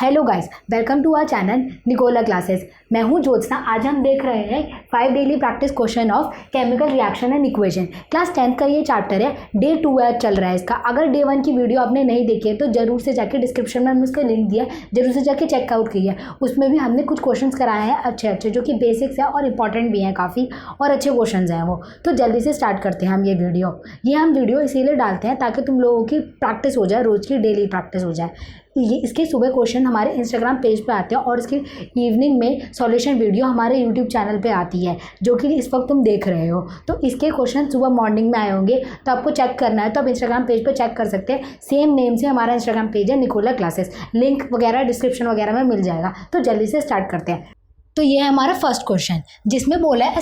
Hello guys, welcome to our channel Nikola classes. मैं हूं ज्योत्सना। आज हम देख रहे हैं 5 daily practice question of chemical reaction and equation. Class 10th का ये चैप्टर है, डे 2 चल रहा है इसका। अगर डे 1 की वीडियो आपने नहीं देखी है तो जरूर से जाके डिस्क्रिप्शन में हमने उसका लिंक दिया है, जरूर से जाके चेकआउट कीजिए। उसमें भी हमने कुछ क्वेश्चन कराए हैं अच्छे अच्छे, जो कि बेसिक्स है और इंपॉर्टेंट भी हैं काफ़ी, और अच्छे क्वेश्चन हैं वो। तो जल्दी से स्टार्ट करते हैं हम ये हम वीडियो इसीलिए डालते हैं ताकि तुम लोगों की प्रैक्टिस हो जाए, रोज़ की डेली प्रैक्टिस हो जाए। ये इसके सुबह क्वेश्चन हमारे इंस्टाग्राम पेज पे आते हैं और इसकी इवनिंग में सॉल्यूशन वीडियो हमारे यूट्यूब चैनल पे आती है, जो कि इस वक्त तुम देख रहे हो। तो इसके क्वेश्चन सुबह मॉर्निंग में आए होंगे, तो आपको चेक करना है तो आप इंस्टाग्राम पेज पे चेक कर सकते हैं। सेम नेम से हमारा इंस्टाग्राम पेज है निकोला क्लासेस, लिंक वगैरह डिस्क्रिप्शन वगैरह में मिल जाएगा। तो जल्दी से स्टार्ट करते हैं। तो ये है हमारा फर्स्ट क्वेश्चन, जिसमें बोला है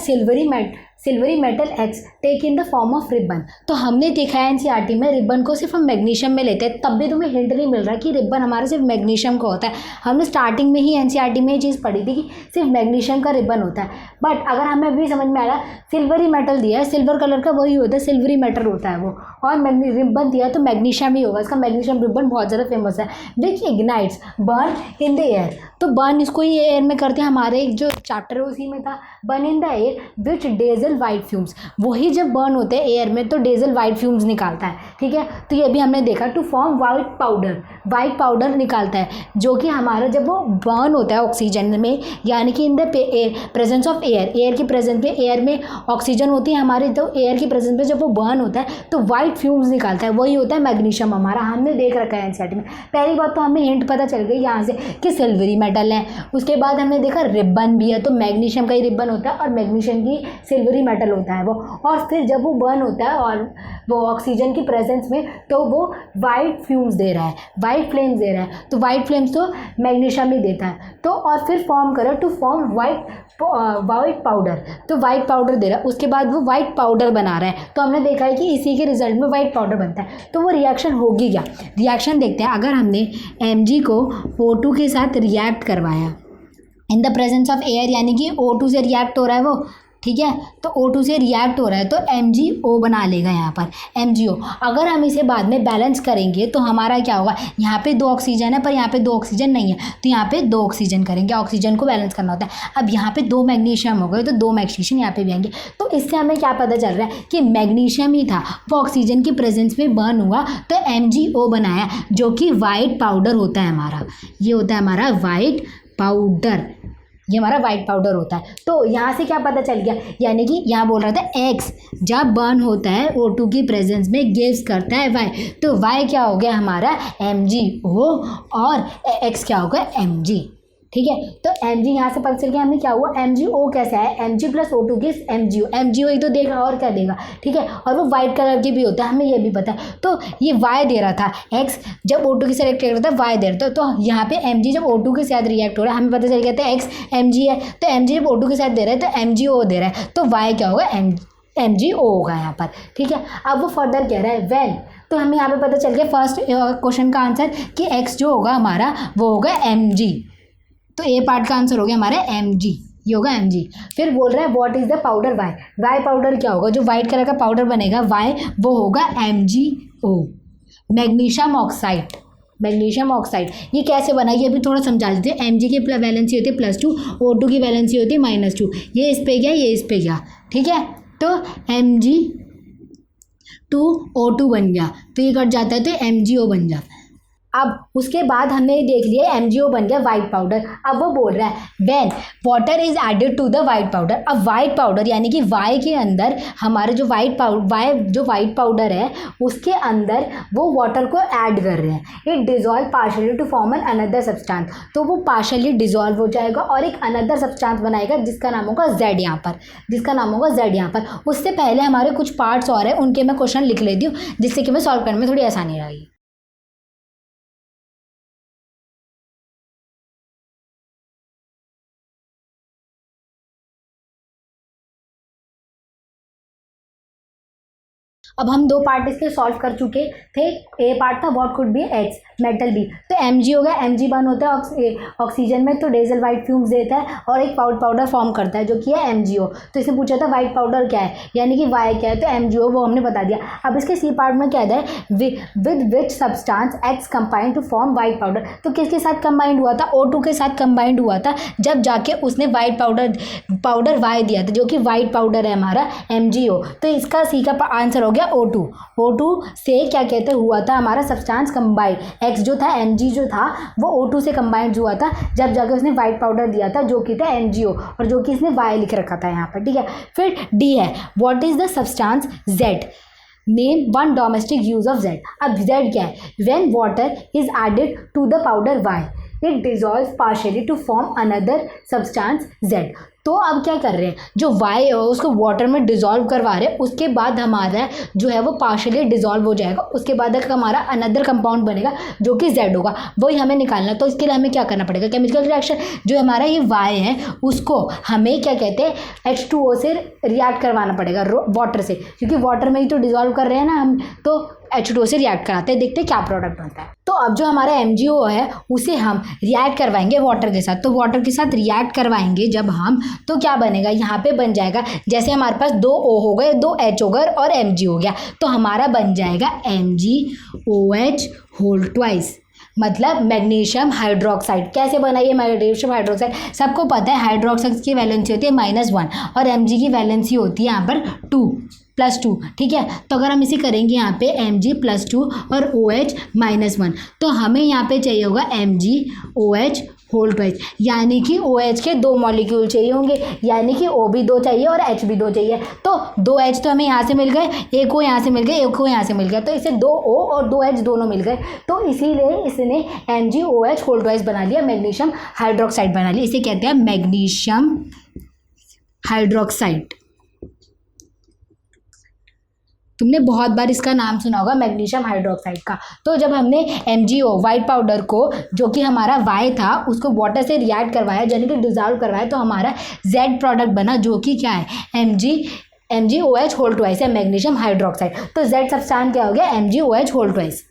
silvery metal X take in the form of ribbon. तो हमने देखा है एनसीईआरटी में रिबन को सिर्फ हम मैग्नीशियम में लेते हैं, तब भी तुम्हें हिंट नहीं मिल रहा कि रिबन हमारा सिर्फ मैग्नीशियम का होता है। हमने स्टार्टिंग में ही एनसीईआरटी में ये चीज़ पढ़ी थी कि सिर्फ मैग्नीशियम का रिबन होता है। बट अगर हमें अभी समझ में आया, सिल्वरी मेटल दिया है, सिल्वर कलर का वही होता है, सिल्वरी मेटल होता है वो, और रिबन दिया है तो मैग्नीशियम ही होगा। इसका मैग्नीशियम रिबन बहुत ज़्यादा फेमस है। Which ignites burn in the air. तो बर्न इसको ही एयर में करते हैं, हमारे जो चैप्टर है उसी में था, burn in the air which dazzle white fumes. वही जब बर्न होते हैं एयर में तो डेजल वाइट फ्यूम्स निकालता है, ठीक है। तो ये भी हमने देखा, टू फॉर्म वाइट पाउडर निकालता है, जो कि हमारा जब वो बर्न होता है ऑक्सीजन में, यानी कि in the presence of air की प्रेजेंस में, एयर में ऑक्सीजन होती है हमारे, तो एयर की प्रेजेंस में जब वो बर्न होता है तो वाइट फ्यूम्स निकालता है, वही होता है मैग्नीशियम हमारा। हमने देख रखा है एनसीईआरटी में। पहली बात तो हमें हिंट पता चल गई यहाँ से कि सिल्वरी मेटल है। उसके बाद हमने देखा रिबन भी है, तो मैग्नीशियम का ही रिबन होता है और मैग्नीशियम की सिल्वरी मेटल होता है वो। और फिर जब वो बर्न होता है और वो ऑक्सीजन की प्रेजेंस में, तो वो वाइट फ्यूम्स दे रहा है, वाइट फ्लेम्स दे रहा है। तो वाइट फ्लेम्स तो मैग्नीशियम ही देता है। तो और फिर फॉर्म करो, टू फॉर्म वाइट पाउडर, तो वाइट पाउडर दे रहा है। उसके बाद वो वाइट पाउडर बना रहा है। तो हमने देखा है कि इसी के रिजल्ट में वाइट पाउडर बनता है। तो वो रिएक्शन होगी क्या, रिएक्शन देखते हैं। अगर हमने Mg को O2 के साथ रिएक्ट करवाया in the presence of air, यानी कि O2 से रिएक्ट हो रहा है वो, ठीक है। तो O2 से रिएक्ट हो रहा है तो MgO बना लेगा यहाँ पर, MgO। अगर हम इसे बाद में बैलेंस करेंगे तो हमारा क्या होगा, यहाँ पे 2 ऑक्सीजन है पर यहाँ पे 2 ऑक्सीजन नहीं है, तो यहाँ पे 2 ऑक्सीजन करेंगे, ऑक्सीजन को बैलेंस करना होता है। अब यहाँ पे 2 मैग्नीशियम हो गए तो 2 मैग्नीशियम यहाँ पे भी आएंगे। तो इससे हमें क्या पता चल रहा है कि मैग्नीशियम ही था, वो ऑक्सीजन की प्रेजेंस में बर्न हुआ तो MgO बनाया, जो कि वाइट पाउडर होता है हमारा। ये होता है हमारा वाइट पाउडर, ये हमारा वाइट पाउडर होता है। तो यहाँ से क्या पता चल गया, यानी कि यहाँ बोल रहा था एक्स जब बर्न होता है O2 की प्रेजेंस में गिव्स करता है वाई, तो वाई क्या हो गया हमारा MgO और एक्स क्या होगा Mg, ठीक है। तो Mg यहाँ से पता चल गया हमें क्या हुआ, MgO कैसा है, Mg प्लस O2 की MgO ही तो देगा और क्या देगा, ठीक है। और वो वाइट कलर की भी होता है, हमें ये भी पता है। तो ये Y दे रहा था, X जब O2 के साथ रिएक्ट कर रहा था Y दे रहा था। तो यहाँ पे Mg जब O2 के साथ रिएक्ट हो रहा है, हमें पता चल गया था X Mg है, तो Mg जब O2 के साथ दे रहा है तो MgO दे रहा है, तो Y क्या होगा MgO होगा यहाँ पर, ठीक है। अब वो फर्दर कह रहा है वेन, तो हमें यहाँ पे पता चल गया फर्स्ट क्वेश्चन का आंसर कि X जो होगा हमारा वो होगा Mg। तो ए पार्ट का आंसर हो गया हमारा Mg, ये होगा Mg। फिर बोल रहा है what is the powder Y powder क्या होगा, जो वाइट कलर का पाउडर बनेगा वाई, वो होगा MgO, मैग्नीशियम ऑक्साइड। ये कैसे बना ये भी थोड़ा समझा देते हैं। Mg की वैलेंसी होती है +2, O2 की वैलेंसी होती है -2। ये इस पे गया, ये इस पे गया, ठीक है। तो Mg2O2 बन गया, तो ये कट जाता है तो MgO बन जाता है। अब उसके बाद हमने देख लिया MgO बन गया वाइट पाउडर। अब वो बोल रहा है when water is added to the white powder. अब वाइट पाउडर यानी कि वाई के अंदर हमारे जो वाइट पाउडर है उसके अंदर वो वाटर को ऐड कर रहे हैं। It dissolve partially to form an another substance, तो वो पार्शली डिजॉल्व हो जाएगा और एक अनदर सब्सटेंस बनाएगा जिसका नाम होगा Z यहाँ पर, उससे पहले हमारे कुछ पार्ट्स और है, उनके मैं क्वेश्चन लिख लेती हूँ जिससे कि मैं सॉल्व करने में थोड़ी आसानी रहेगी। अब हम दो पार्ट इसके सॉल्व कर चुके थे। ए पार्ट था what could be X metal B, तो Mg हो गया, Mg बर्न होता है ऑक्सीजन में तो डेजल वाइट फ्यूम्स देता है और एक पाउडर फॉर्म करता है जो कि है MgO। तो इसने पूछा था वाइट पाउडर क्या है यानी कि वाई क्या है, तो MgO वो हमने बता दिया। अब इसके सी पार्ट में क्या है with which substance X combined to form white powder, तो किसके साथ कंबाइंड हुआ था, O2 के साथ कंबाइंड हुआ था जब जाके उसने वाइट पाउडर वाई दिया था जो कि वाइट पाउडर है हमारा MgO। तो इसका सी का आंसर हो गया O2 से क्या कहते हुआ था हमारा सब्सटेंस कंबाइंड, एक्स जो था Mg जो था वो O2 से कंबाइंड हुआ था जब जाके उसने वाइट पाउडर दिया था जो कि था MgO और जो कि इसने वाई लिख रखा था यहाँ पर, ठीक है। फिर डी है what is the substance Z, name one domestic use of Z। अब Z क्या है, when water is added to the powder Y it dissolve partially to form another substance Z। तो अब क्या कर रहे हैं, जो Y है उसको वाटर में डिजॉल्व करवा रहे हैं, उसके बाद हमारा जो है वो पार्शियली डिजॉल्व हो जाएगा, उसके बाद हमारा अनदर कंपाउंड बनेगा जो कि Z होगा, वही हमें निकालना। तो इसके लिए हमें क्या करना पड़ेगा, केमिकल रिएक्शन जो हमारा ये Y है उसको हमें क्या कहते हैं H2O से रिएक्ट करवाना पड़ेगा वाटर से, क्योंकि वाटर में ही तो डिजॉल्व कर रहे हैं ना हम, तो H2O से रिएक्ट कराते हैं, देखते हैं क्या प्रोडक्ट बनता है। तो अब जो हमारा MgO है उसे हम रिएक्ट करवाएंगे वाटर के साथ, तो वाटर के साथ रिएक्ट करवाएंगे जब हम, तो क्या बनेगा, यहाँ पे बन जाएगा जैसे हमारे पास 2 O हो गए, 2 H हो गए और Mg हो गया, तो हमारा बन जाएगा MgOH होल ट्वाइस, मतलब मैग्नीशियम हाइड्रोक्साइड। कैसे बना ये मैग्नीशियम हाइड्रोक्साइड, सबको पता है हाइड्रोक्साइड की वैलेंसी होती है -1 और Mg की वैलेंसी होती है यहाँ पर 2+2, ठीक है। तो अगर हम इसे करेंगे यहाँ पे Mg+2 और OH -1, तो हमें यहाँ पे चाहिए होगा MgOH होल ट्वाइस, यानी कि OH के 2 मॉलिक्यूल चाहिए होंगे, यानी कि O भी 2 चाहिए और H भी 2 चाहिए। तो 2 H तो हमें यहाँ से मिल गए, एक O यहाँ से मिल गए, एक O यहाँ से मिल गया, तो इसे 2 O और 2 H दोनों मिल गए, तो इसीलिए इसने MgOH होल ट्वाइस बना लिया, मैग्नीशियम हाइड्रोक्साइड बना लिया। इसे कहते हैं मैग्नीशियम हाइड्रोक्साइड। तुमने बहुत बार इसका नाम सुना होगा मैग्नीशियम हाइड्रोक्साइड का। तो जब हमने MgO वाइट पाउडर को जो कि हमारा Y था उसको वाटर से रिएक्ट करवाया यानी कि डिजॉल्व करवाया, तो हमारा Z प्रोडक्ट बना जो कि क्या है MgOH होल ट्वाइस है, मैग्नीशियम हाइड्रोक्साइड। तो Z सब्सटेंस क्या हो गया, MgOH whole twice,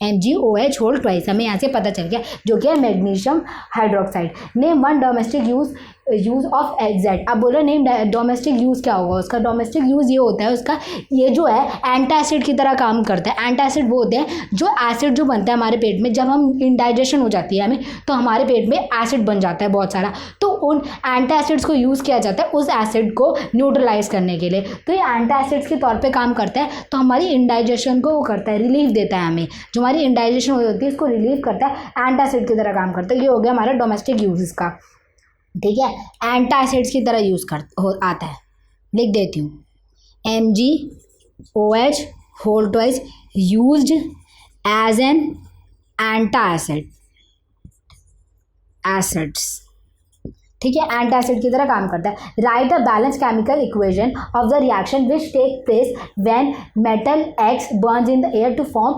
MgOH whole twice हमें यहाँ से पता चल गया जो कि है magnesium hydroxide. Name one domestic use of Z। अब बोलो नेम डोमेस्टिक यूज़ क्या होगा उसका, डोमेस्टिक यूज़ ये होता है उसका, ये जो है एंटासिड की तरह काम करता है। एंटासिड वो होते हैं जो एसिड जो बनता है हमारे पेट में, जब हम इंडाइजेशन हो जाती है हमें, तो हमारे पेट में एसिड बन जाता है बहुत सारा, तो उन एंटासिड्स को यूज़ किया जाता है उस एसिड को न्यूट्रलाइज करने के लिए। तो ये एंटासिड्स के तौर पर काम करता है, तो हमारी इंडाइजेशन को वो करता है, रिलीफ देता है हमें, जो हमारी इंडाइजेशन हो जाती है इसको रिलीव करता है, एंटासिड की तरह काम करता है। ये हो गया हमारा डोमेस्टिक यूज इसका, ठीक है। एंटासिड्स की तरह यूज आता है, लिख देती हूँ MgOH whole twice used as an antacid acids, ठीक है, एंटासिड की तरह काम करता है। Write a balance chemical equation of the reaction which take place when metal X burns in the air to form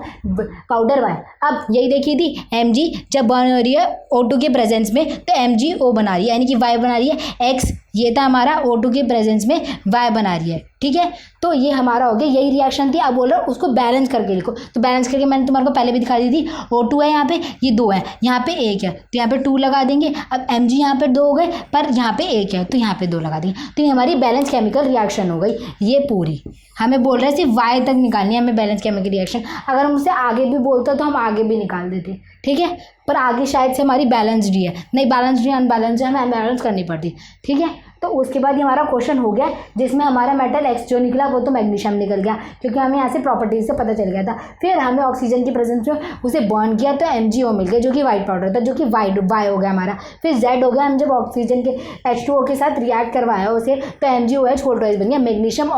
powder Y। अब यही देखिए थी Mg जब बर्न हो रही है O2 के प्रेजेंस में तो MgO बना रही है यानी कि Y बना रही है, X ये था हमारा O2 के प्रेजेंस में Y बना रही है, ठीक है। तो ये हमारा हो गया, यही रिएक्शन थी। अब बोल रहा उसको बैलेंस करके लिखो, तो बैलेंस करके मैंने तुम्हारे को पहले भी दिखा दी थी, O2 है यहाँ पे, ये 2 है, यहाँ पे 1 है, तो यहाँ पे 2 लगा देंगे। अब Mg यहाँ पे 2 हो गए पर यहाँ पे 1 है तो यहाँ पे 2 लगा देंगे, तो ये हमारी बैलेंस केमिकल रिएक्शन हो गई। ये पूरी हमें बोल रहे हैं सिर्फ Y तक निकालनी है हमें बैलेंस केमिकल रिएक्शन, अगर हम उससे आगे भी बोलते तो हम आगे भी निकाल देते, ठीक है, पर आगे शायद से हमारी बैलेंस्ड ही है, नहीं बैलेंस्ड ही अनबैलेंस्ड है, हमें अनबैलेंस करनी पड़ती, ठीक है। तो उसके बाद ये हमारा क्वेश्चन हो गया जिसमें हमारा मेटल X जो निकला वो तो मैग्नीशियम निकल गया, क्योंकि हमें यहाँ से प्रॉपर्टीज से पता चल गया था। फिर हमने ऑक्सीजन की प्रेजेंस में उसे बर्न किया तो MgO मिल गया जो कि वाइट पाउडर था, जो कि वाई हो गया हमारा। फिर Z हो गया, हम जब ऑक्सीजन के H2O के साथ रिएक्ट करवाया उसे तो MgOH होल ट्वाइस बन गया, मैग्नीशियम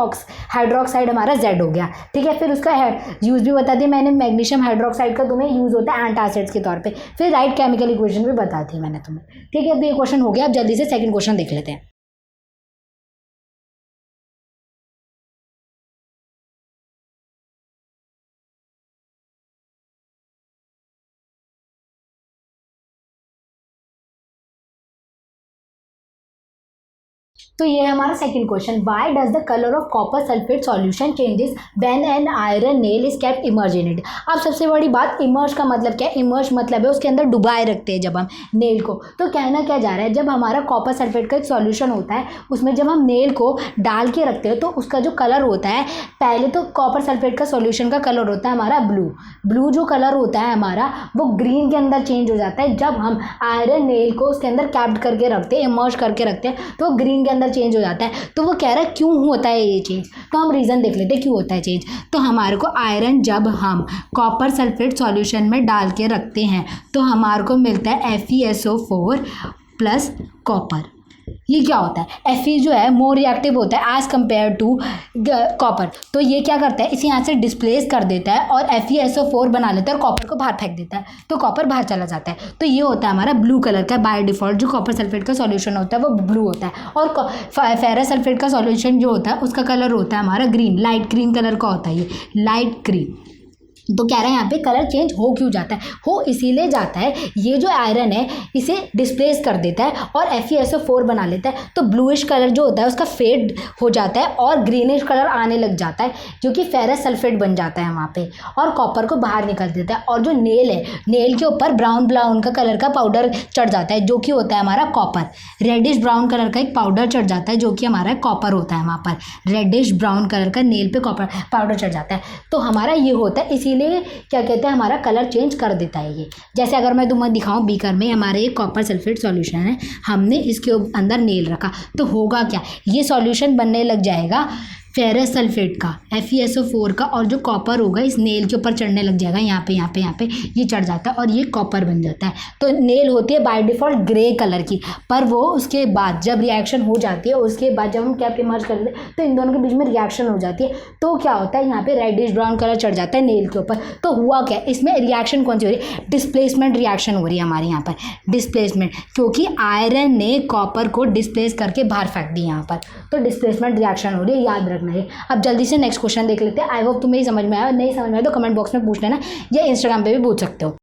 हाइड्रोक्साइड हमारा Z हो गया, ठीक है। फिर उसका यूज़ भी बता दिया मैंने, मैग्नीशियम हाइड्रोक्साइड का तुम्हें यूज़ होता है एंटासिड्स के तौर पर। फिर राइट केमिकल इक्वेशन भी बता दी मैंने तुम्हें, ठीक है। अब ये क्वेश्चन हो गया, अब जल्दी से सेकंड क्वेश्चन देख लेते हैं। तो ये है हमारा second question, why does the colour of copper sulphate solution changes when an iron nail is kept emerge in it. अब सबसे बड़ी बात, इमर्ज का मतलब क्या है? इमर्ज मतलब है उसके अंदर डुबाए रखते हैं जब हम नेल को। तो कहना क्या जा रहा है, जब हमारा कॉपर सल्फेट का एक सॉल्यूशन होता है उसमें जब हम नेल को डाल के रखते हैं तो उसका जो कलर होता है, पहले तो कॉपर सल्फेट का सॉल्यूशन का कलर होता है हमारा ब्लू जो कलर होता है हमारा वो ग्रीन के अंदर चेंज हो जाता है जब हम आयरन नेल को उसके अंदर कैप्ट करके रखते हैं, इमर्ज करके रखते हैं तो ग्रीन के अंदर चेंज हो जाता है। तो वो कह रहा है क्यों होता है ये चेंज, तो हम रीज़न देख लेते हैं क्यों होता है चेंज। तो हमारे को आयरन जब हम कॉपर सल्फेट सॉल्यूशन में डाल के रखते हैं तो हमारे को मिलता है FeSO4 प्लस कॉपर। ये क्या होता है, Fe जो है मोर रिएक्टिव होता है एज़ कम्पेयर टू कॉपर। तो ये क्या करता है, इसे यहाँ से डिस्प्लेस कर देता है और FeSO4 बना लेता है और कॉपर को बाहर फेंक देता है, तो कॉपर बाहर चला जाता है। तो ये होता है हमारा ब्लू कलर का बाय डिफ़ॉल्ट। जो कॉपर सल्फेट का सॉल्यूशन होता है वो ब्लू होता है और फेरस सल्फेट का सॉल्यूशन जो होता है उसका कलर होता है हमारा ग्रीन, लाइट ग्रीन कलर का होता है ये, लाइट ग्रीन। तो कह रहे हैं यहाँ पे कलर चेंज हो क्यों जाता है, हो इसीलिए जाता है ये जो आयरन है इसे डिस्प्लेस कर देता है और FeSO4 बना लेता है, तो ब्लूइश कलर जो होता है उसका फेड हो जाता है और ग्रीनिश कलर आने लग जाता है जो कि फेरस सल्फेट बन जाता है वहाँ पे और कॉपर को बाहर निकल देता है। और जो नेल है, नेल के ऊपर ब्राउन ब्राउन का कलर का पाउडर चढ़ जाता है जो कि होता है हमारा कॉपर। रेडिश ब्राउन कलर का एक पाउडर चढ़ जाता है जो कि हमारा कॉपर होता है, वहाँ पर रेडिश ब्राउन कलर का नेल पे कॉपर पाउडर चढ़ जाता है। तो हमारा ये होता है, इसीलिए क्या कहते हैं हमारा कलर चेंज कर देता है ये। जैसे अगर मैं तुम्हें दिखाऊं, बीकर में हमारे एक कॉपर सल्फेट सॉल्यूशन है, हमने इसके अंदर नेल रखा तो होगा क्या, ये सॉल्यूशन बनने लग जाएगा फेरस सल्फेट का, FeSO4 का, और जो कॉपर होगा इस नेल के ऊपर चढ़ने लग जाएगा, यहाँ पे ये चढ़ जाता है और ये कॉपर बन जाता है। तो नेल होती है बाय डिफ़ॉल्ट ग्रे कलर की, पर वो उसके बाद जब रिएक्शन हो जाती है, उसके बाद जब हम कैप इमर्ज कर देते हैं तो इन दोनों के बीच में रिएक्शन हो जाती है, तो क्या होता है यहाँ पे रेडिश ब्राउन कलर चढ़ जाता है नेल के ऊपर। तो हुआ क्या, इसमें रिएक्शन कौन सी हो रही है, डिस्प्लेसमेंट रिएक्शन हो रही है हमारे यहाँ पर, डिस्प्लेसमेंट, क्योंकि आयरन ने कॉपर को डिस्प्लेस करके बाहर फेंक दी यहाँ पर, तो डिस्प्लेसमेंट रिएक्शन हो रही है, याद रखना है। अब जल्दी से नेक्स्ट क्वेश्चन देख लेते हैं। आई होप तुम्हें समझ में आया, नहीं समझ में आया तो कमेंट बॉक्स में पूछ लेना या इंस्टाग्राम पे भी पूछ सकते हो।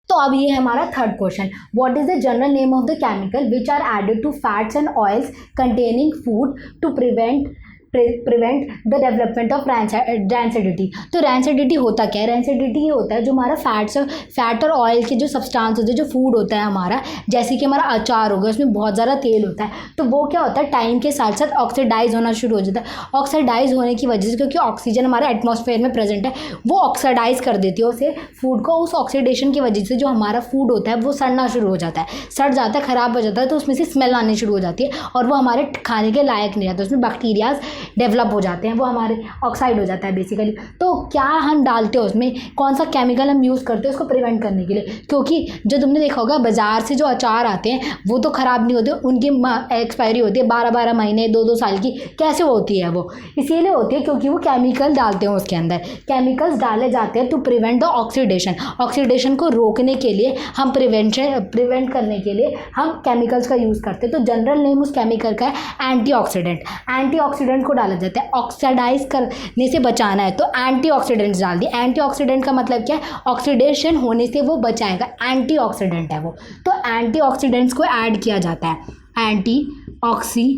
तो अब ये है हमारा third question, what is the general name of the chemical which are added to fats and oils containing food to prevent the development of rancidity. तो रैंसिडिटी होता क्या है, रैंसिडिटी ये होता है जो हमारा फैट और ऑयल के जो सब्सटेंस होते हैं, जो फूड होता है हमारा, जैसे कि हमारा अचार हो गया उसमें बहुत ज़्यादा तेल होता है, तो वो क्या होता है टाइम के साथ साथ ऑक्सीडाइज होना शुरू हो जाता है। ऑक्सीडाइज होने की वजह से, क्योंकि ऑक्सीजन हमारे एटमॉस्फेयर में प्रेजेंट है, वो ऑक्सीडाइज कर देती है उसे फूड को, उस ऑक्सीडेशन की वजह से जो हमारा फूड होता है वो सड़ना शुरू हो जाता है, सड़ जाता है, ख़राब हो जाता है, तो उसमें से स्मेल आनी शुरू हो जाती है और वो हमारे खाने के लायक नहीं रहता, उसमें बैक्टीरियाज डेवलप हो जाते हैं, वो हमारे ऑक्साइड हो जाता है बेसिकली। तो क्या हम डालते हैं उसमें, कौन सा केमिकल हम यूज़ करते हैं उसको प्रिवेंट करने के लिए, क्योंकि जो तुमने देखा होगा बाज़ार से जो अचार आते हैं वो तो ख़राब नहीं होते, उनकी एक्सपायरी होती है 12-12 महीने 2-2 साल की। कैसे होती है वो, इसीलिए होती है क्योंकि वो केमिकल डालते हैं उसके अंदर, केमिकल्स डाले जाते हैं to prevent the oxidation, oxidation को रोकने के लिए हम प्रिवेंट करने के लिए हम केमिकल्स का यूज़ करते हैं। तो जनरल नेम उस केमिकल का है एंटीऑक्सीडेंट, एंटीऑक्सीडेंट को डाला जाता है, ऑक्सीडाइज करने से बचाना है तो एंटीऑक्सीडेंट्स डाल दिए। एंटीऑक्सीडेंट का मतलब क्या है, ऑक्सीडेशन होने से वो बचाएगा, एंटीऑक्सीडेंट है वो, तो एंटीऑक्सीडेंट्स को ऐड किया जाता है, एंटीऑक्सीडेंट्स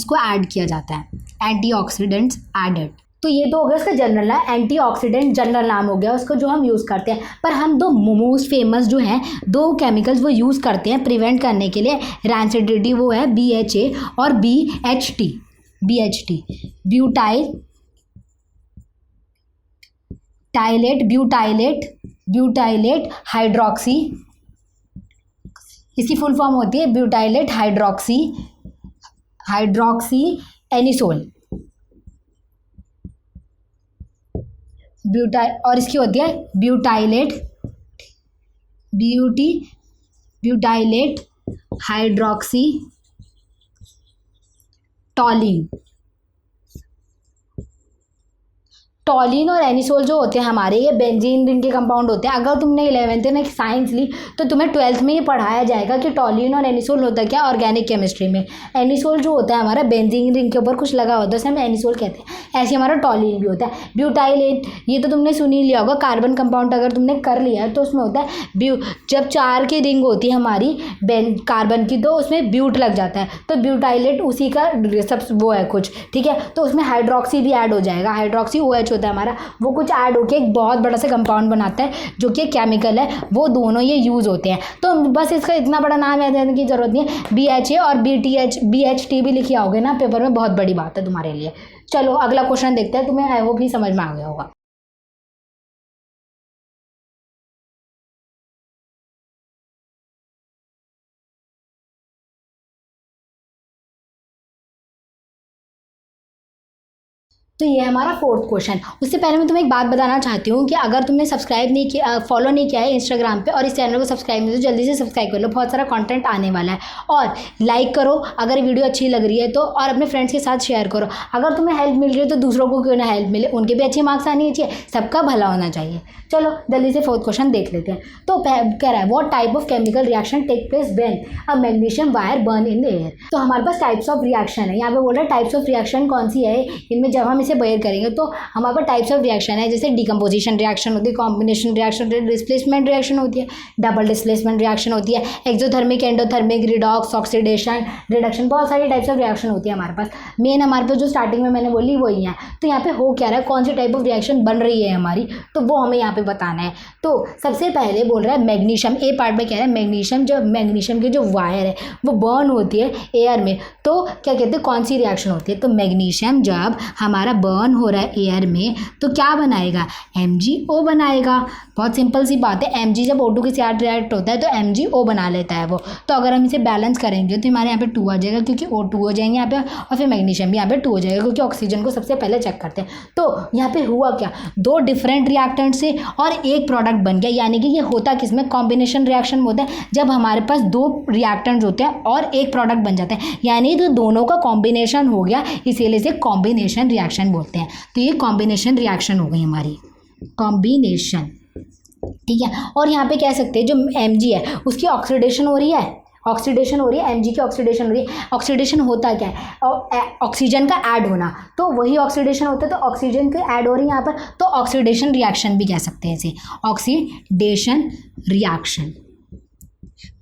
को ऐड किया जाता है, एंटीऑक्सीडेंट्स एडेड। तो ये तो हो गया उसका जनरल नाम, एंटीऑक्सीडेंट जनरल नाम हो गया उसको जो हम यूज़ करते हैं। पर हम दो मोस्ट फेमस जो हैं दो केमिकल्स वो यूज़ करते हैं प्रिवेंट करने के लिए रैंसिडिटी, वो है BHA और BHT, ब्यूटाइलेट हाइड्रोक्सी, इसकी फुल फॉर्म होती है ब्यूटाइलेट हाइड्रोक्सी एनिसोल, और इसकी होती है ब्यूटाइलेट हाइड्रोक्सी टॉलिन और एनिसोल जो होते हैं हमारे, ये बेंजीन रिंग के कंपाउंड होते हैं। अगर तुमने 11th में साइंस ली तो तुम्हें 12th में ये पढ़ाया जाएगा कि टॉलिन और एनिसोल होता है क्या ऑर्गेनिक केमिस्ट्री में। एनिसोल जो होता है हमारा बेंजीन रिंग के ऊपर कुछ लगा होता है, उसे हम एनिसोल कहते हैं। ऐसे हमारा टॉलिन भी होता है। ब्यूटाइलेट, ये तो तुमने सुन ही लिया होगा, कार्बन कंपाउंड अगर तुमने कर लिया है तो उसमें होता है जब 4 की रिंग होती है हमारी कार्बन की तो उसमें ब्यूट लग जाता है, तो ब्यूटाइलेट उसी का सब वो है कुछ, ठीक है। तो उसमें हाइड्रोक्सी भी ऐड हो जाएगा, हाइड्रोक्सी OH होता है हमारा, वो कुछ ऐड होकर एक बहुत बड़ा सा कंपाउंड बनाता है जो कि केमिकल है। वो दोनों ये यूज़ होते हैं। तो बस इसका इतना बड़ा नाम याद रखने की ज़रूरत नहीं है। BHA और BHT भी लिखे आओगे ना पेपर में, बहुत बड़ी बात है तुम्हारे लिए। चलो अगला क्वेश्चन देखते हैं, तुम्हें आई होप ही समझ में आ गया होगा। तो ये हमारा 4th क्वेश्चन। उससे पहले मैं तुम्हें एक बात बताना चाहती हूँ कि अगर तुमने सब्सक्राइब नहीं किया, फॉलो नहीं किया है इंस्टाग्राम पे और इस चैनल को सब्सक्राइब नहीं, तो जल्दी से सब्सक्राइब कर लो, बहुत सारा कंटेंट आने वाला है। और लाइक करो अगर वीडियो अच्छी लग रही है तो, और अपने फ्रेंड्स के साथ शेयर करो। अगर तुम्हें हेल्प मिल रही है तो दूसरों को क्यों ना हेल्प मिले, उनके भी अच्छे मार्क्स आने चाहिए, सबका भला होना चाहिए। चलो जल्दी से 4th क्वेश्चन देख लेते हैं। तो कह रहा है what type of chemical reaction take place when a magnesium wire burn in air. तो हमारे पास टाइप्स ऑफ रिएक्शन है, यहाँ पे बोल रहा है टाइप्स ऑफ रिएक्शन कौन सी है इनमें, जब हम इसे बेयर करेंगे तो हमारे पास टाइप्स ऑफ रिएक्शन है। जैसे डिकम्पोजिशन रिएक्शन होती है, कॉम्बिनेशन रिएक्शन होती है, डिस्प्लेसमेंट रिएक्शन होती है, डबल डिस्प्लेसमेंट रिएक्शन होती है, exothermic, endothermic, redox, oxidation, reduction, बहुत सारी टाइप्स ऑफ रिएक्शन होती है हमारे पास। मेन हमारे पास जो स्टार्टिंग में मैंने बोली वही है। तो यहाँ पे हो क्या रहा है, कौन सी टाइप ऑफ रिएक्शन बन रही है हमारी, तो वो हमें यहाँ पे बताना है। तो सबसे पहले बोल रहा है मैग्नीशियम, ए पार्ट में कह रहा है मैग्नीशियम, जब मैग्नीशियम की जो वायर है वो बर्न होती है एयर में, तो क्या कहते हैं कौन सी रिएक्शन होती है। तो मैग्नीशियम जब हमारा बर्न हो रहा है एयर में तो क्या बनाएगा, MgO बनाएगा। बहुत सिंपल सी बात है, Mg जब O2 के साथ रिएक्ट होता है तो MgO बना लेता है वो। तो अगर हम इसे बैलेंस करेंगे तो हमारे यहाँ पे 2 आ जाएगा क्योंकि O2 हो जाएंगे यहाँ पे, और फिर मैग्नीशियम भी यहाँ पे 2 हो जाएगा क्योंकि ऑक्सीजन को सबसे पहले चेक करते हैं। तो यहाँ पे हुआ क्या, 2 डिफरेंट रिएक्टेंट से और एक प्रोडक्ट बन गया। यानी कि ये होता किसमें, कॉम्बिनेशन रिएक्शन होता है, जब हमारे पास 2 रिएक्टेंट्स होते हैं और एक प्रोडक्ट बन जाता है, यानी तो दोनों का कॉम्बिनेशन हो गया, इसीलिए इसे कॉम्बिनेशन रिएक्शन बोलते हैं। तो ये कॉम्बिनेशन रिएक्शन हो गई हमारी, कॉम्बिनेशन, ठीक है। और यहाँ पे कह सकते हैं जो Mg है उसकी ऑक्सीडेशन हो रही है, ऑक्सीडेशन हो रही है, Mg की ऑक्सीडेशन हो रही है। ऑक्सीडेशन होता क्या है, ऑक्सीजन का ऐड होना, तो वही ऑक्सीडेशन होता है। तो ऑक्सीजन के ऐड हो रही है यहाँ पर, तो ऑक्सीडेशन रिएक्शन भी कह सकते हैं इसे, ऑक्सीडेशन रिएक्शन।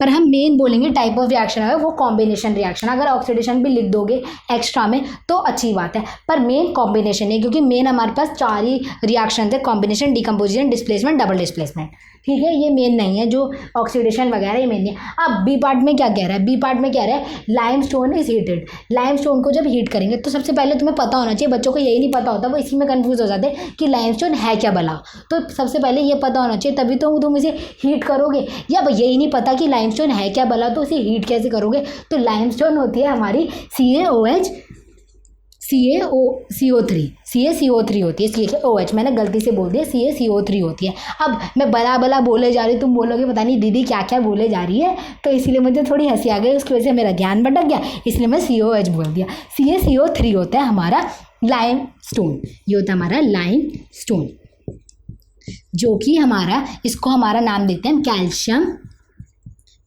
पर हम मेन बोलेंगे टाइप ऑफ रिएक्शन है वो कॉम्बिनेशन रिएक्शन। अगर ऑक्सीडेशन भी लिख दोगे एक्स्ट्रा में तो अच्छी बात है, पर मेन कॉम्बिनेशन है क्योंकि मेन हमारे पास 4 ही रिएक्शन थे, combination, decomposition, displacement, double displacement, ठीक है। ये मेन नहीं है, जो ऑक्सीडेशन वगैरह ये मेन नहीं है। अब बी पार्ट में क्या कह रहा है, बी पार्ट में कह रहा है लाइमस्टोन इज हीटेड। लाइमस्टोन को जब हीट करेंगे तो सबसे पहले तुम्हें पता होना चाहिए, बच्चों को यही नहीं पता होता, वो इसी में कंफ्यूज हो जाते हैं कि लाइमस्टोन है क्या भला। तो सबसे पहले ये पता होना चाहिए, तभी तो तुम इसे हीट करोगे। या यही नहीं पता कि लाइमस्टोन है क्या भला, तो इसे हीट कैसे करोगे। तो लाइमस्टोन होती है हमारी CaOH CaCO3 होती है, CaOH मैंने गलती से बोल दिया, CaCO3 होती है। अब मैं बला बोले जा रही हूँ, तुम बोलोगे पता नहीं दीदी क्या क्या बोले जा रही है, तो इसीलिए मुझे थोड़ी हंसी आ गई, उसकी वजह से मेरा ध्यान भटक गया, इसलिए मैं COH बोल दिया। CaCO3 होता है हमारा लाइम स्टोन, ये होता है हमारा लाइम स्टोन, जो कि हमारा, इसको हमारा नाम देते हैं हम कैल्शियम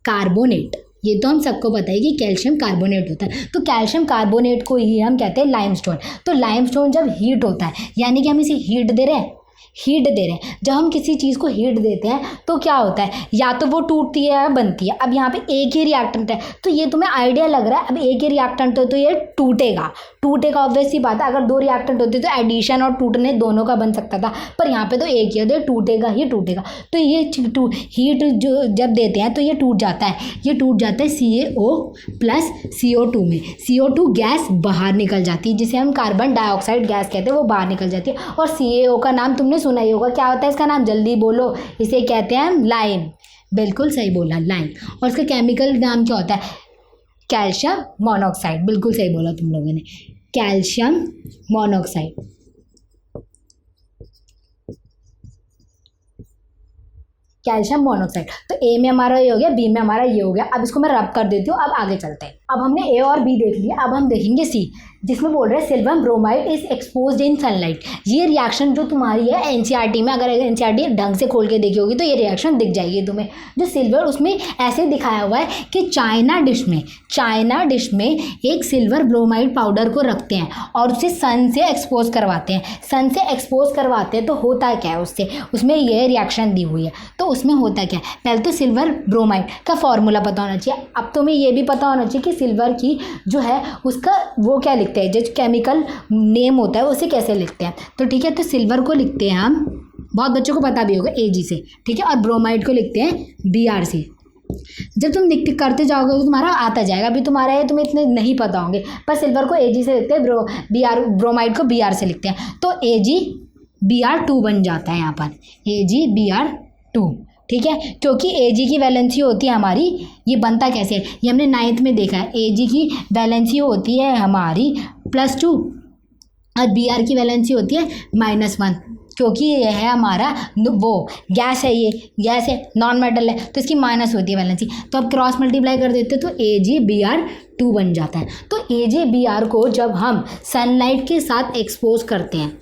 कार्बोनेट। ये तो हम सबको पता है कि कैल्शियम कार्बोनेट होता है, तो कैल्शियम कार्बोनेट को ही हम कहते हैं लाइमस्टोन। तो लाइमस्टोन जब हीट होता है, यानी कि हम इसे हीट दे रहे हैं, जब हम किसी चीज़ को हीट देते हैं तो क्या होता है, या तो वो टूटती है या बनती है। अब यहाँ पे एक ही रिएक्टेंट है, तो ये तुम्हें आइडिया लग रहा है, अब एक ही रिएक्टेंट हो तो ये टूटेगा ऑब्वियस सी बात है। अगर 2 रिएक्टेंट होते तो एडिशन और टूटने दोनों का बन सकता था, पर यहाँ पे तो एक ही है, तो टूटेगा ही टूटेगा। तो ये हीट जो जब देते हैं तो ये टूट जाता है, CaO प्लस CO2 में। CO2 गैस बाहर निकल जाती है, जिसे हम कार्बन डाइऑक्साइड गैस कहते हैं, वो बाहर निकल जाती है। और CaO का नाम तुमने सुना ही होगा, क्या होता है इसका नाम, जल्दी बोलो, इसे कहते हैं हम लाइम। बिल्कुल सही बोला, लाइम। और इसका केमिकल नाम क्या होता है, कैल्शियम मोनोऑक्साइड। बिल्कुल सही बोला तुम लोगों ने, कैल्शियम मोनोऑक्साइड। Calcium monoxide. तो ए में हमारा ये हो गया, बी में हमारा ये हो गया। अब इसको मैं रब कर देती हूँ। अब आगे चलते हैं। अब हमने ए और बी देख लिया, अब हम देखेंगे सी, जिसमें बोल रहे हैं silver bromide is exposed in sunlight. ये रिएक्शन जो तुम्हारी है एनसीईआरटी में, अगर एनसीईआरटी ढंग से खोल के देखी होगी तो ये रिएक्शन दिख जाएगी तुम्हें। जो सिल्वर उसमें ऐसे दिखाया हुआ है कि चाइना डिश में एक सिल्वर ब्रोमाइड पाउडर को रखते हैं और उसे सन से एक्सपोज करवाते हैं। तो होता क्या है उसमें ये रिएक्शन दी हुई है। तो उसमें होता क्या है, पहले तो सिल्वर ब्रोमाइड का फॉर्मूला पता होना चाहिए। अब तुम्हें ये भी पता होना चाहिए कि सिल्वर की जो है उसका वो क्या लिखते हैं, जो केमिकल नेम होता है उसे कैसे लिखते हैं। तो ठीक है, तो सिल्वर को लिखते हैं हम, बहुत बच्चों को पता भी होगा, AG से, ठीक है। और ब्रोमाइड को लिखते हैं BR से। जब तुम करते जाओगे तो तुम्हारा आता जाएगा। अभी तुम्हारा है, तुम्हें इतने नहीं पता होंगे, पर सिल्वर को AG से लिखते हैं, ब्रोमाइड को BR से लिखते हैं। तो AgBr2 बन जाता है यहाँ पर, AgBr2, ठीक है। क्योंकि Ag की वैलेंसी होती है हमारी, ये बनता कैसे है ये हमने 9th में देखा है। Ag की वैलेंसी होती है हमारी +2 और Br की वैलेंसी होती है -1, क्योंकि ये है हमारा वो गैस है, ये गैस है, नॉन मेटल है, तो इसकी माइनस होती है वैलेंसी। तो अब क्रॉस मल्टीप्लाई कर देते हैं तो AgBr2 बन जाता है। तो AgBr को जब हम सनलाइट के साथ एक्सपोज करते हैं,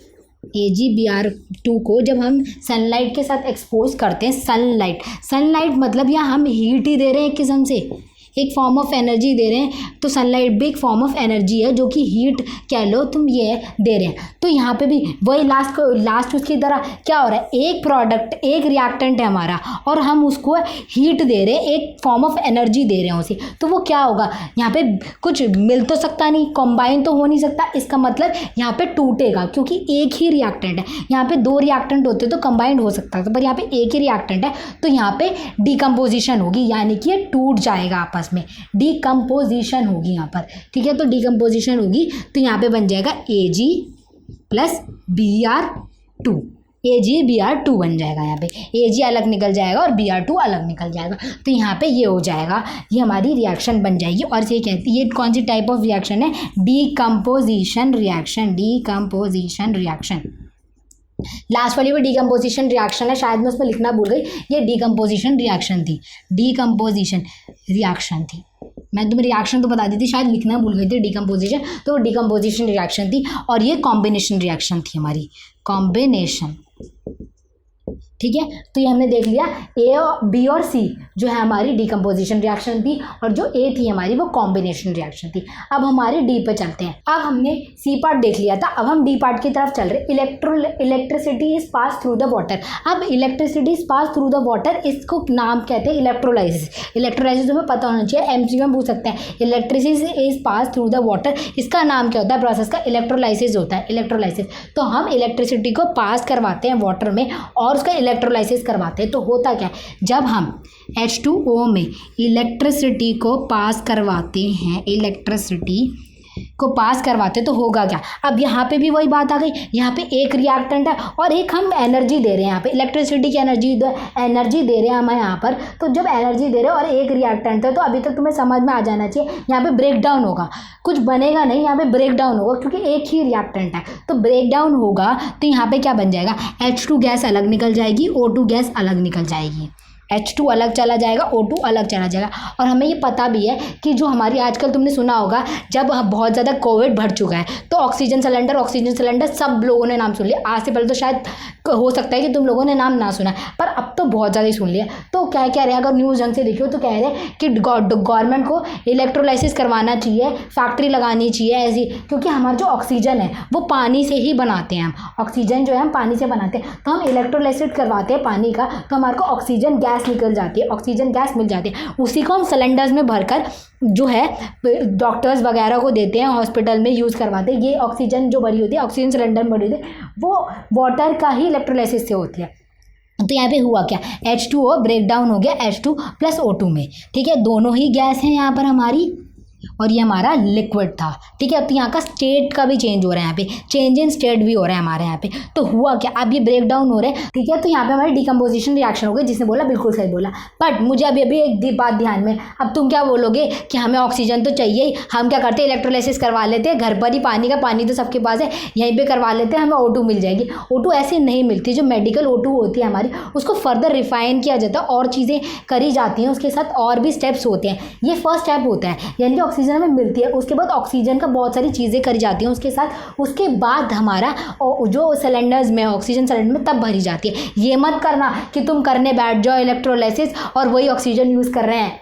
AgBr2 को जब हम सनलाइट के साथ एक्सपोज करते हैं, सनलाइट मतलब यहाँ हम हीट ही दे रहे हैं, एक किस्म से एक फॉर्म ऑफ एनर्जी दे रहे हैं। तो सनलाइट भी एक फॉर्म ऑफ एनर्जी है, जो कि हीट कह लो तुम, ये दे रहे हैं। तो यहाँ पे भी वही लास्ट उसकी तरह क्या हो रहा है, एक प्रोडक्ट, एक रिएक्टेंट है हमारा और हम उसको हीट दे रहे हैं, एक फॉर्म ऑफ एनर्जी दे रहे हैं उसे। तो वो क्या होगा, यहाँ पे कुछ मिल तो सकता नहीं, कंबाइन तो हो नहीं सकता। इसका मतलब यहाँ पे टूटेगा, क्योंकि एक ही रिएक्टेंट है। यहाँ पे 2 रिएक्टेंट होते तो कंबाइंड हो सकता था, पर यहाँ पे एक ही रिएक्टेंट है, तो यहाँ पे डिकम्पोजिशन होगी, यानी कि ये टूट जाएगा आपस में, डिकम्पोजिशन होगी यहाँ पर, ठीक है। तो डिकम्पोजिशन होगी तो यहाँ पे बन जाएगा Ag + Br2, AgBr2 बन जाएगा। यहाँ पे Ag अलग निकल जाएगा और Br2 अलग निकल जाएगा। तो यहाँ पे ये हो जाएगा, ये हमारी रिएक्शन बन जाएगी। और ये कहती है, ये कौन सी टाइप ऑफ रिएक्शन है, डिकम्पोजिशन रिएक्शन। लास्ट वाली भी डिकम्पोजिशन रिएक्शन है, शायद मैं उसमें लिखना भूल गई, ये डिकम्पोजिशन रिएक्शन थी। मैं तुम्हें रिएक्शन तो बता दी थी, शायद लिखना भूल गई थी डिकम्पोजिशन, तो डिकम्पोजिशन रिएक्शन थी। और ये कॉम्बिनेशन रिएक्शन थी हमारी, कॉम्बिनेशन, ठीक है। तो ये हमने देख लिया, A और B और C जो है हमारी डिकम्पोजिशन रिएक्शन थी, और जो A थी हमारी वो कॉम्बिनेशन रिएक्शन थी। अब हमारे D पे चलते हैं। अब हमने C पार्ट देख लिया था, अब हम D पार्ट की तरफ चल रहे। Electricity is pass through the water. अब electricity is pass through the water, इसको नाम कहते हैं इलेक्ट्रोलाइसिस। तुम्हें पता होना चाहिए, MCQ में पूछ सकते हैं, electricity is pass through the water, इसका नाम क्या होता है, प्रोसेस का इलेक्ट्रोलाइसिस होता है, इलेक्ट्रोलाइसिस। तो हम इलेक्ट्रिसिटी को पास करवाते हैं वाटर में और उसका इलेक्ट्रोलाइसिस करवाते हैं। तो होता क्या है, जब हम H2O में इलेक्ट्रिसिटी को पास करवाते तो होगा क्या। अब यहाँ पे भी वही बात आ गई, यहाँ पे एक रिएक्टेंट है और एक हम एनर्जी दे रहे हैं, यहाँ पे इलेक्ट्रिसिटी की एनर्जी दे रहे हैं हम यहाँ पर। तो जब एनर्जी दे रहे हैं और एक रिएक्टेंट है, तो अभी तक तुम्हें समझ में आ जाना चाहिए, यहाँ पे ब्रेक डाउन होगा, कुछ बनेगा नहीं, यहाँ पे ब्रेक डाउन होगा, क्योंकि एक ही रिएक्टेंट है। तो ब्रेक डाउन होगा तो यहाँ पे क्या बन जाएगा, H2 गैस अलग निकल जाएगी, O2 गैस अलग निकल जाएगी, H2 अलग चला जाएगा, O2 अलग चला जाएगा। और हमें ये पता भी है कि जो हमारी आजकल तुमने सुना होगा, जब बहुत ज़्यादा कोविड बढ़ चुका है तो ऑक्सीजन सिलेंडर सब लोगों ने नाम सुन लिया। आज से पहले तो शायद हो सकता है कि तुम लोगों ने नाम ना सुना, पर अब तो बहुत ज़्यादा ही सुन लिया। तो क्या कह रहे हैं, अगर न्यूज़ ढंग से देखियो तो कह रहे हैं कि गवर्नमेंट को इलेक्ट्रोलाइसिस करवाना चाहिए, फैक्ट्री लगानी चाहिए ऐसी, क्योंकि हमारा जो ऑक्सीजन है वो पानी से ही बनाते हैं। हम ऑक्सीजन जो है हम पानी से बनाते हैं, तो हम इलेक्ट्रोलाइसिस करवाते हैं पानी का, तो हमारे को ऑक्सीजन गैस निकल जाती है, ऑक्सीजन गैस मिल जाती है। उसी को हम सिलेंडर्स में भरकर जो है डॉक्टर्स वगैरह को देते हैं, हॉस्पिटल में यूज़ करवाते हैं। ये ऑक्सीजन जो भरी होती है, ऑक्सीजन सिलेंडर में भरी होती है, वो वाटर का ही इलेक्ट्रोलाइसिस से होती है। तो यहाँ पे हुआ क्या, H2O ब्रेक डाउन हो गया H2 + O2 में, ठीक है। दोनों ही गैस हैं यहाँ पर हमारी, और ये हमारा लिक्विड था। ठीक है, अब तो यहाँ का स्टेट का भी चेंज हो रहा है, यहाँ पे चेंज इन स्टेट भी हो रहा है हमारे यहाँ पे। तो हुआ क्या, अब ये ब्रेक डाउन हो रहे हैं। ठीक है, तो यहाँ पे हमारी डिकम्पोजिशन रिएक्शन हो गई। जिसने बोला बिल्कुल सही बोला, बट मुझे अभी अभी एक बात ध्यान में, अब तुम क्या बोलोगे कि हमें ऑक्सीजन तो चाहिए ही, हम क्या करते हैं इलेक्ट्रोलाइसिस करवा लेते हैं घर पर ही, पानी तो सबके पास है, यहीं पर करवा लेते हैं, हमें O2 मिल जाएगी। O2 ऐसे नहीं मिलती। जो मेडिकल O2 होती है हमारी, उसको फर्दर रिफाइन किया जाता है और चीज़ें करी जाती हैं, उसके साथ और भी स्टेप्स होते हैं। ये फर्स्ट स्टेप होता है, यानी कि ऑक्सीजन हमें मिलती है, उसके बाद ऑक्सीजन का बहुत सारी चीज़ें करी जाती हैं उसके साथ, उसके बाद हमारा जो सिलेंडर्स में ऑक्सीजन सिलेंडर में तब भरी जाती है। ये मत करना कि तुम करने बैठ जाओ इलेक्ट्रोलाइसिस और वही ऑक्सीजन यूज़ कर रहे हैं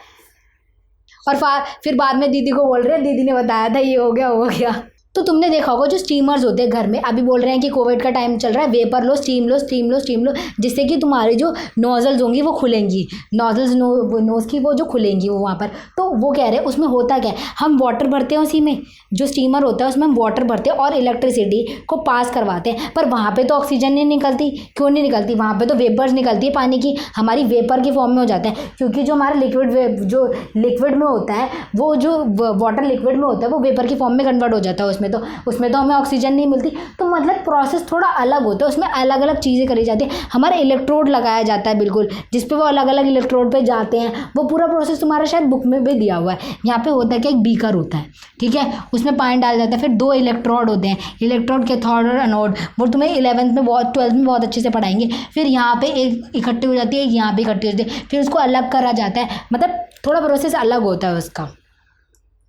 और फिर बाद में दीदी को बोल रहे हैं दीदी ने बताया था ये हो गया वो हो गया। तो तुमने देखा होगा जो स्टीमर्स होते हैं घर में, अभी बोल रहे हैं कि कोविड का टाइम चल रहा है, वेपर लो, स्टीम लो, स्टीम लो, स्टीम लो, जिससे कि तुम्हारी जो नोजल्स होंगी वो खुलेंगी, नोजल्स नोज़ की वो जो खुलेंगी वो वहाँ पर। तो वो कह रहे हैं उसमें होता क्या है, हम वाटर भरते हैं उसी में, जो स्टीमर होता है उसमें हम वाटर भरते हैं और इलेक्ट्रिसिटी को पास करवाते हैं, पर वहाँ पर तो ऑक्सीजन नहीं निकलती। क्यों नहीं निकलती, वहाँ पर तो वेपर्स निकलती है पानी की, हमारी वेपर के फॉर्म में हो जाता है, क्योंकि जो हमारा लिक्विड में होता है, वो जो वाटर लिक्विड में होता है वो वेपर के फॉर्म में कन्वर्ट हो जाता है। उसमें तो हमें ऑक्सीजन नहीं मिलती। तो मतलब प्रोसेस थोड़ा अलग होता है, उसमें अलग अलग चीज़ें करी जाती है। हमारा इलेक्ट्रोड लगाया जाता है बिल्कुल, जिस पे वो अलग अलग इलेक्ट्रोड पे जाते हैं, वो पूरा प्रोसेस तुम्हारा शायद बुक में भी दिया हुआ है। यहाँ पे होता है कि एक बीकर होता है, ठीक है, उसमें पानी डाला जाता है, फिर 2 इलेक्ट्रोड होते हैं, इलेक्ट्रोड, कैथोड और एनोड, वो तुम्हें 11th में 12th में बहुत अच्छे से पढ़ाएंगे। फिर यहाँ पे एक इकट्ठी हो जाती है, यहाँ पे इकट्ठी होती है, फिर उसको अलग करा जाता है, मतलब थोड़ा प्रोसेस अलग होता है उसका।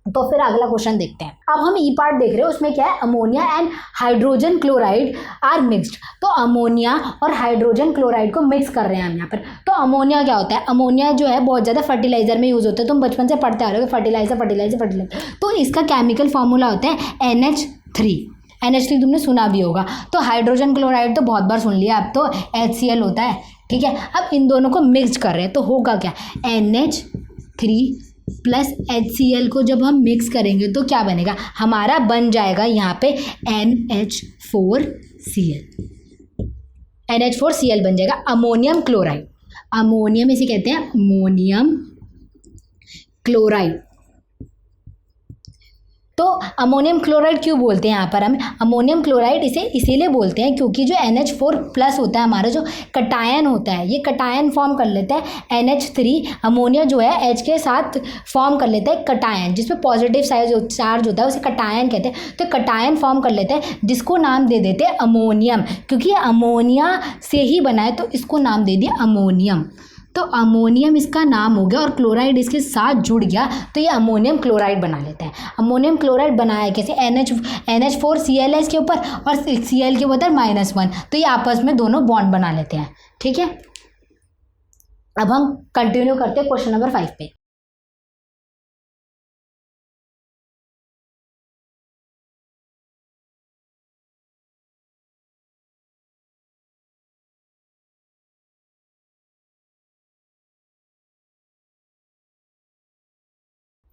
तो फिर अगला क्वेश्चन देखते हैं। अब हम ई पार्ट देख रहे हैं, उसमें क्या है, ammonia and hydrogen chloride are mixed. तो अमोनिया और हाइड्रोजन क्लोराइड को मिक्स कर रहे हैं हम यहाँ पर। तो अमोनिया क्या होता है, अमोनिया जो है बहुत ज़्यादा फर्टिलाइजर में यूज़ होता है, तुम बचपन से पढ़ते आ रहे हो फर्टिलाइजर। तो इसका केमिकल फॉर्मूला होता है NH3 तुमने सुना भी होगा। तो हाइड्रोजन क्लोराइड तो बहुत बार सुन लिया, अब तो HCl होता है, ठीक है। अब इन दोनों को मिक्स कर रहे हैं, तो होगा क्या, NH3 प्लस HCl को जब हम मिक्स करेंगे तो क्या बनेगा, हमारा बन जाएगा यहाँ पे NH4Cl बन जाएगा, अमोनियम क्लोराइड। अमोनियम इसे कहते हैं अमोनियम क्लोराइड। तो अमोनियम क्लोराइड क्यों बोलते हैं यहाँ पर हम, अमोनियम क्लोराइड इसे इसीलिए बोलते हैं क्योंकि जो NH4 प्लस होता है हमारा जो कटायन होता है, ये कटायन फॉर्म कर लेता है NH3, अमोनिया जो है H के साथ फॉर्म कर लेता है कटायन, जिसमें पॉजिटिव चार्ज होता है उसे कटायन कहते हैं। तो कटायन फॉर्म कर लेता है, जिसको नाम दे देते हैं अमोनियम, क्योंकि अमोनिया से ही बना है तो इसको नाम दे दिया अमोनियम। तो अमोनियम इसका नाम हो गया और क्लोराइड इसके साथ जुड़ गया तो ये अमोनियम क्लोराइड बना लेते हैं। अमोनियम क्लोराइड बनाया कैसे, NH4Cl है इसके ऊपर और Cl के ऊपर -1, तो ये आपस में दोनों बॉन्ड बना लेते हैं, ठीक है। अब हम कंटिन्यू करते हैं क्वेश्चन नंबर 5 पे।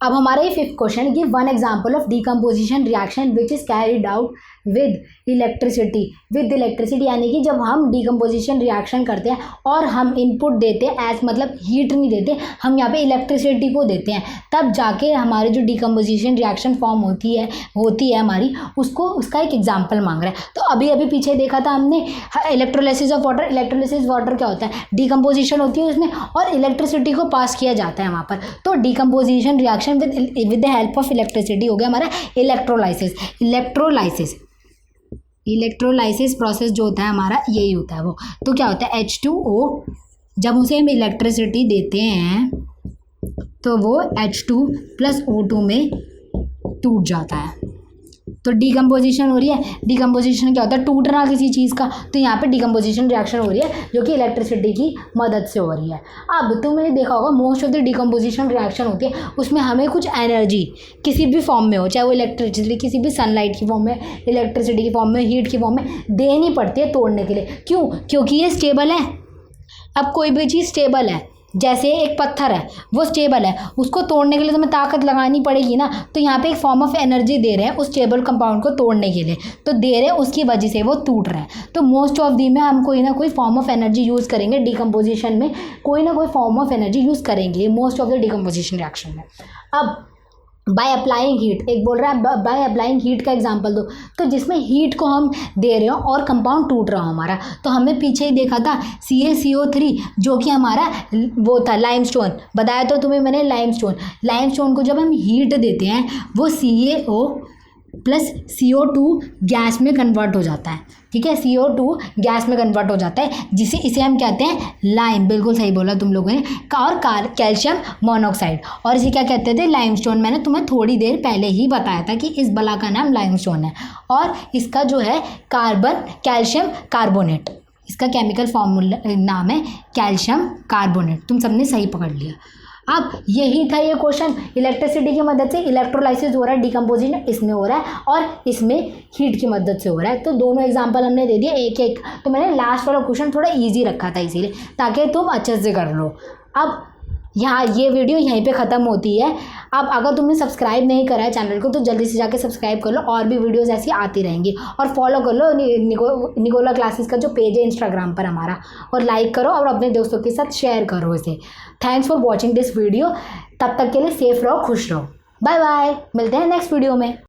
अब हमारा ये 5th question, give one example of decomposition reaction which is carried out with electricity, यानी कि जब हम डिकम्पोजिशन रिएक्शन करते हैं और हम इनपुट देते हैं एज मतलब हीट नहीं देते, हम यहाँ पे इलेक्ट्रिसिटी को देते हैं, तब जाके हमारी जो डिकम्पोजिशन रिएक्शन फॉर्म होती है उसका एक एग्जाम्पल मांग रहा है। तो अभी पीछे देखा था हमने electrolysis of water. Electrolysis water क्या होता है, डिकम्पोजिशन होती है उसमें और इलेक्ट्रिसिटी को पास किया जाता है वहाँ पर। तो decomposition reaction with the help of electricity हो गया हमारा इलेक्ट्रोलाइसिस प्रोसेस जो होता है हमारा यही होता है वो। तो क्या होता है, H2O जब उसे हम इलेक्ट्रिसिटी देते हैं तो वो H2 प्लस O2 में टूट जाता है। तो डिकम्पोजिशन हो रही है, डिकम्पोजिशन क्या होता है, टूटना किसी चीज़ का। तो यहाँ पे डिकम्पोजिशन रिएक्शन हो रही है जो कि इलेक्ट्रिसिटी की मदद से हो रही है। अब तुमने देखा होगा most of the decomposition reaction होती है उसमें हमें कुछ एनर्जी किसी भी फॉर्म में हो, चाहे वो इलेक्ट्रिसिटी किसी भी सनलाइट की फॉर्म में, इलेक्ट्रिसिटी की फॉर्म में, हीट की फॉर्म में देनी पड़ती है तोड़ने के लिए। क्यों, क्योंकि ये स्टेबल है। अब कोई भी चीज़ स्टेबल है, जैसे एक पत्थर है वो स्टेबल है, उसको तोड़ने के लिए तुम्हें ताकत लगानी पड़ेगी ना। तो यहाँ पे एक फॉर्म ऑफ एनर्जी दे रहे हैं उस स्टेबल कंपाउंड को तोड़ने के लिए, तो दे रहे हैं, उसकी वजह से वो टूट रहा है। तो मोस्ट ऑफ दी में हम कोई ना कोई फॉर्म ऑफ एनर्जी यूज़ करेंगे, डिकम्पोजिशन में कोई ना कोई फॉर्म ऑफ एनर्जी यूज़ करेंगे most of the decomposition reaction में। अब बाय अप्लाइंग हीट, एक बोल रहा है बाय अप्लाइंग हीट का एग्जांपल दो, तो जिसमें हीट को हम दे रहे हो और कंपाउंड टूट रहा हो हमारा, तो हमने पीछे ही देखा था CaCO3 जो कि हमारा वो था लाइमस्टोन, बताया तो तुम्हें मैंने लाइमस्टोन को जब हम हीट देते हैं वो CaO प्लस CO2 गैस में कन्वर्ट हो जाता है, ठीक है, CO2 गैस में कन्वर्ट हो जाता है, इसे हम कहते हैं लाइम, बिल्कुल सही बोला तुम लोगों ने, और कैल्शियम मोनोऑक्साइड, और इसे क्या कहते थे, लाइमस्टोन। मैंने तुम्हें थोड़ी देर पहले ही बताया था कि इस बला का नाम लाइमस्टोन है, और इसका जो है कैल्शियम कार्बोनेट, इसका केमिकल फॉर्मूला नाम है कैल्शियम कार्बोनेट। तुम सबने सही पकड़ लिया। अब यही था ये क्वेश्चन, इलेक्ट्रिसिटी की मदद से इलेक्ट्रोलाइसिस हो रहा है, डिकम्पोजिशन इसमें हो रहा है और इसमें हीट की मदद से हो रहा है। तो दोनों एग्जांपल हमने दे दिए एक एक, तो मैंने लास्ट वाला क्वेश्चन थोड़ा इजी रखा था इसीलिए, ताकि तुम अच्छे से कर लो। अब यहाँ ये वीडियो यहीं पे ख़त्म होती है। अब अगर तुमने सब्सक्राइब नहीं करा है चैनल को तो जल्दी से जाके सब्सक्राइब कर लो, और भी वीडियोस ऐसी आती रहेंगी, और फॉलो कर लो निगोला क्लासेस का जो पेज है इंस्टाग्राम पर हमारा, और लाइक करो और अपने दोस्तों के साथ शेयर करो इसे। Thanks for watching this video. तब तक के लिए सेफ रहो, खुश रहो, बाय बाय, मिलते हैं नेक्स्ट वीडियो में।